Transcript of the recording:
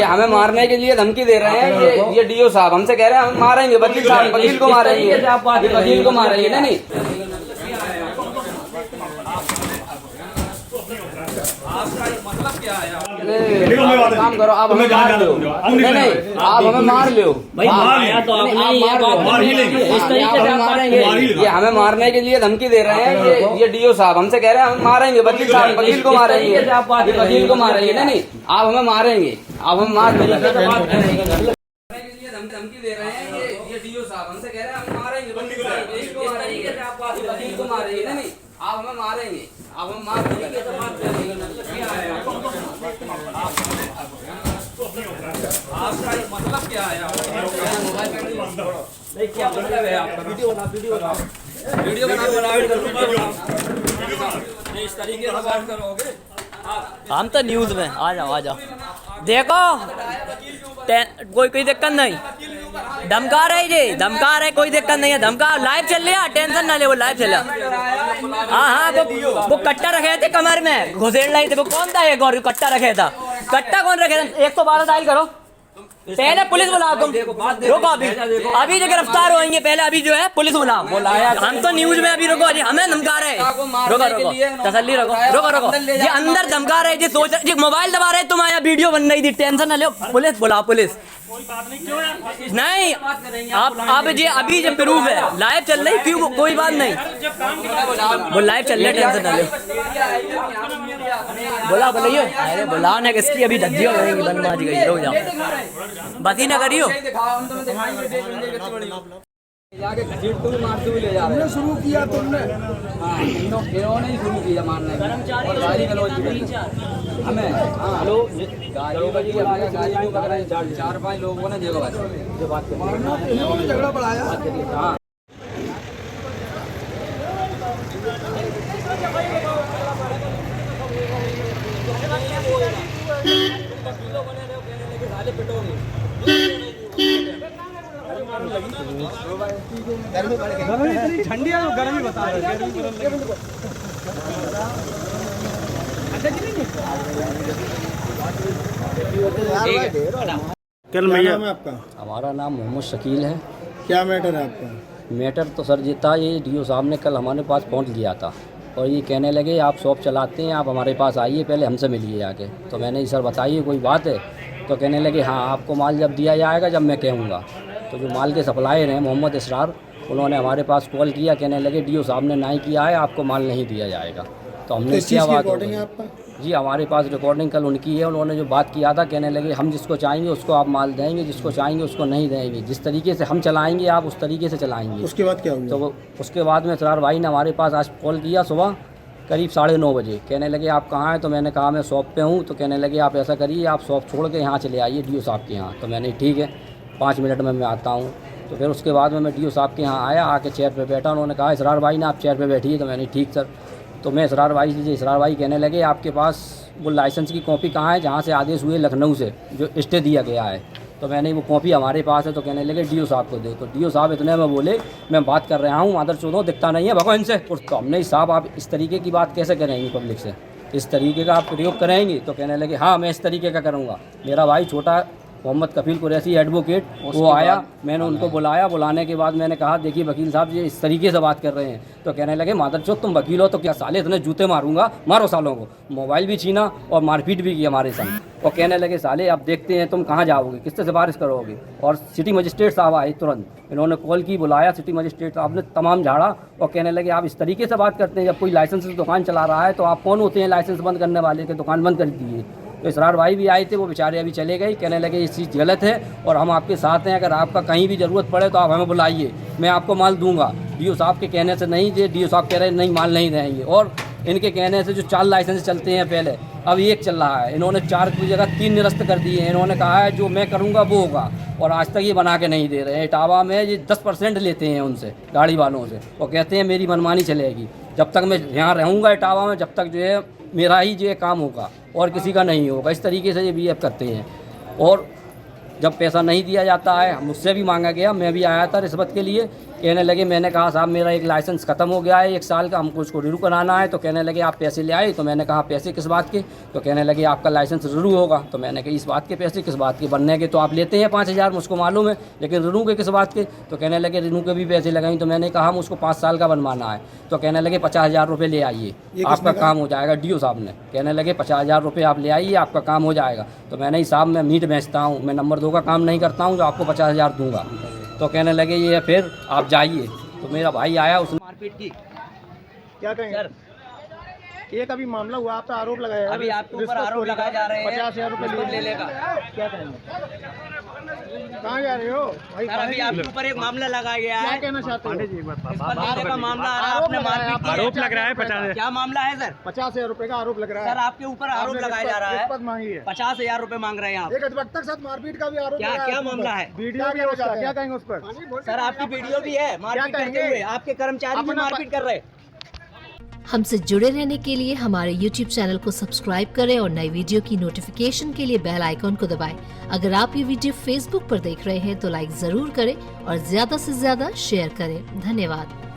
ये हमें मारने के लिए धमकी दे रहे हैं। ये डीओ साहब हमसे कह रहे हैं हम मारेंगे, वकील साहब वकील को मारेंगे, ये वकील को मारेंगे। नहीं मतलब क्या है? काम करो आप, हमें मार लो। नहीं आप हमें मार लो भाई, ये हमें मारने के लिए धमकी दे रहे हैं। ये डीओ साहब हमसे कह रहे हैं हम मारेंगे, वकील साहब वकील को मारेंगे, ये वकील को मारेंगे। नहीं आप हमें मारेंगे, आप हमें मार के लिए धमकी दे रहे हैं। ये डीओ साहब हमसे कह रहे हैं हम मारेंगे, वकील को मारेंगे। नहीं आप हमें मारेंगे, आप हमें मार आपका मतलब क्या है? क्या मतलब है आपका? वीडियो बना इस तरीके से बात करोगे हम तो न्यूज़ में आ जाओ देखो कोई दिक्कत नहीं, धमका रहे कोई दिक्कत नहीं है, धमका लाइव चल रहा है, टेंशन ना ले, वो लाइव चल रहा। हाँ वो कट्टा रखे थे कमर में, घुसेड़ रहे थे। वो कौन था? ये गौर कट्टा रखे था, कट्टा कौन रखे था? 112 डायल करो, पहले पुलिस बुलाओ। तुम रुको, अभी जो गिरफ्तार होंगे पहले, अभी जो है पुलिस बुलाओ। हम तो न्यूज में अभी रुको, हमें धमका रहे हैं। रुको तसल्ली रुको, ये अंदर धमका रहे, ये सोच रहे, मोबाइल दबा रहे, तुम आया वीडियो बन रही थी, टेंशन ना लो, पुलिस बुलाओ। पुलिस नहीं, आप ये अभी जब प्रूफ है, लाइव चल रही, क्यों? कोई बात नहीं, वो लाइव चल रही, टेंशन ना लो। बुलाइयो, अरे बुलाओ ना, किसकी अभी धज्जी हो गई, बन मार गई, रुक जाओ, बात ही ना करियो। तुमने शुरू किया, तुमने इन्होंने शुरू किया मारने, हमें हेलो गाड़ी गाड़ी 4-5 लोगों ने देखो जो बात कर झगड़ा बढ़ाया। ठंडी है, गर्मी बता रहे क्या नाम है आपका? हमारा नाम मोहम्मद शकील है। क्या मैटर है आपका? मैटर तो सर ये था, ये डीओ साहब ने कल हमारे पास फ़ोन किया था और ये कहने लगे आप शॉप चलाते हैं, आप हमारे पास आइए, पहले हमसे मिलिए आके। तो मैंने सर बताइए कोई बात है? तो कहने लगे हाँ आपको माल जब दिया जाएगा जब मैं कहूँगा। तो जो माल के सप्लायर हैं मोहम्मद इसरार, उन्होंने हमारे पास कॉल किया, कहने लगे डीओ साहब ने नहीं किया है, आपको माल नहीं दिया जाएगा। तो हमने क्या बात रिकॉर्डिंग है आपका? जी हमारे पास रिकॉर्डिंग कल उनकी है। उन्होंने जो बात किया था, कहने लगे हम जिसको चाहेंगे उसको आप माल देंगे, जिसको चाहेंगे उसको नहीं देंगे, जिस तरीके से हम चलाएंगे आप उस तरीके से चलाएंगे। उसके बाद क्या हुआ? तो उसके बाद में इसरार भाई ने हमारे पास आज कॉल किया सुबह करीब 9:30 बजे, कहने लगे आप कहाँ हैं? तो मैंने कहा मैं शॉप पे हूँ। तो कहने लगे आप ऐसा करिए, आप शॉप छोड़ के यहाँ चले आइए डीओ साहब के यहाँ। तो मैंने ठीक है 5 मिनट में मैं आता हूँ। तो फिर उसके बाद में मैं डीओ साहब के यहाँ आया, आके चेयर पे बैठा। उन्होंने कहा इसरार भाई ने आप चेयर पे बैठिए। तो मैंने ठीक सर। तो मैं इसरार भाई कहने लगे आपके पास वो लाइसेंस की कॉपी कहाँ है जहाँ से आदेश हुए लखनऊ से जो स्टे दिया गया है? तो मैंने वो कॉपी हमारे पास है। तो कहने लगे डीओ साहब को दे। तो डीओ साहब इतने में बोले मैं बात कर रहा हूँ, मादर चौधो दिखता नहीं है भगवान से। तो हमने साहब आप इस तरीके की बात कैसे करेंगे पब्लिक से, इस तरीके का आप प्रयोग करेंगे? तो कहने लगे हाँ मैं इस तरीके का करूँगा। मेरा भाई छोटा मोहम्मद कफील कुरैशी एडवोकेट, वो आया, मैंने उनको बुलाया। बुलाने के बाद मैंने कहा देखिए वकील साहब ये इस तरीके से बात कर रहे हैं। तो कहने लगे मादरचोद तुम वकील हो तो क्या साले इतने जूते मारूंगा, मारो सालों को। मोबाइल भी छीना और मारपीट भी की हमारे संग। और कहने लगे साले अब देखते हैं तुम कहाँ जाओगे, किससे सिफारिश करोगे। और सिटी मजिस्ट्रेट साहब आए तुरंत, इन्होंने कॉल की, बुलाया। सिटी मजिस्ट्रेट साहब ने तमाम झाड़ा और कहने लगे आप इस तरीके से बात करते हैं, जब कोई लाइसेंस से दुकान चला रहा है तो आप कौन होते हैं लाइसेंस बंद करने वाले के? दुकान बंद कर दीजिए। तो इसरार भाई भी आए थे, वो बेचारे अभी चले गए। कहने लगे ये चीज़ गलत है और हम आपके साथ हैं, अगर आपका कहीं भी ज़रूरत पड़े तो आप हमें बुलाइए, मैं आपको माल दूंगा। डीओ साहब के कहने से नहीं, जो डीओ साहब कह रहे हैं नहीं माल नहीं देंगे। और इनके कहने से जो 4 लाइसेंस चलते हैं पहले, अब 1 चल रहा है। इन्होंने 4 की जगह 3 निरस्त कर दिए हैं। इन्होंने कहा है जो मैं करूँगा वो होगा, और आज तक ये बना के नहीं दे रहे हैं। इटावा में ये 10% लेते हैं उनसे, गाड़ी वालों से, और कहते हैं मेरी मनमानी चलेगी। जब तक मैं यहाँ रहूँगा इटावा में, जब तक जो है मेरा ही जो काम होगा और किसी का नहीं होगा। इस तरीके से ये बिहेव करते हैं। और जब पैसा नहीं दिया जाता है, मुझसे भी मांगा गया, मैं भी आया था रिश्वत के लिए, कहने लगे, मैंने कहा साहब मेरा एक लाइसेंस ख़त्म हो गया है 1 साल का, हमको उसको रिन्यू कराना है। तो कहने लगे आप पैसे ले आए। तो मैंने कहा पैसे किस बात के? तो कहने लगे आपका लाइसेंस रिन्यू होगा। तो मैंने कहा इस बात के पैसे किस बात के? बनने के तो आप लेते हैं 5,000, मुझको मालूम है, लेकिन रिन्यू के किस बात के? तो कहने लगे रिन्यू के भी पैसे लगाएं। तो मैंने कहा हम उसको 5 साल का बनवाना है। तो कहने लगे 50,000 रुपये ले आइए, आपका काम हो जाएगा। DO साहब ने कहने लगे 50,000 रुपये आप ले आइए, आपका काम हो जाएगा। तो मैंने साहब मैं मीट बेचता हूँ, मैं नंबर 2 का काम नहीं करता हूँ जो आपको 50,000 दूंगा। तो कहने लगे ये फिर आप जाइए। तो मेरा भाई आया, उसने मारपीट की। क्या कहेंगे? एक अभी मामला हुआ, आप तो आरोप लगाया है। अभी आपके ऊपर आरोप लगाए जा रहे हैं 50,000 रुपये ले लेगा। क्या कहेंगे? कहाँ जा रहे हो भाई? सर अभी आपके ऊपर एक मामला लगाया गया है। क्या कहना चाहते हो? इस पर लेने का मामला आ रहा है, आपने मारपीट की है। आरोप लग रहा है 50,000। क्या मामला है सर? 50,000 रुपये का आरोप लग रहा है। सर आपके ऊपर आरोप लगाया जा रहा है, रिश्वत मांगी है। 50,000 रुपए मांग रहे हैं आप। एक अधिवक्ता के साथ मारपीट का भी आरोप क्या लगा क्या मामला है? वीडियो भी है उसका, क्या कहेंगे उस पर? सर आपकी वीडियो भी है मारपीट करते हुए, आपके कर्मचारी भी मारपीट कर रहे हैं। हमसे जुड़े रहने के लिए हमारे YouTube चैनल को सब्सक्राइब करें और नई वीडियो की नोटिफिकेशन के लिए बेल आइकॉन को दबाएं। अगर आप ये वीडियो Facebook पर देख रहे हैं तो लाइक जरूर करें और ज्यादा से ज्यादा शेयर करें। धन्यवाद।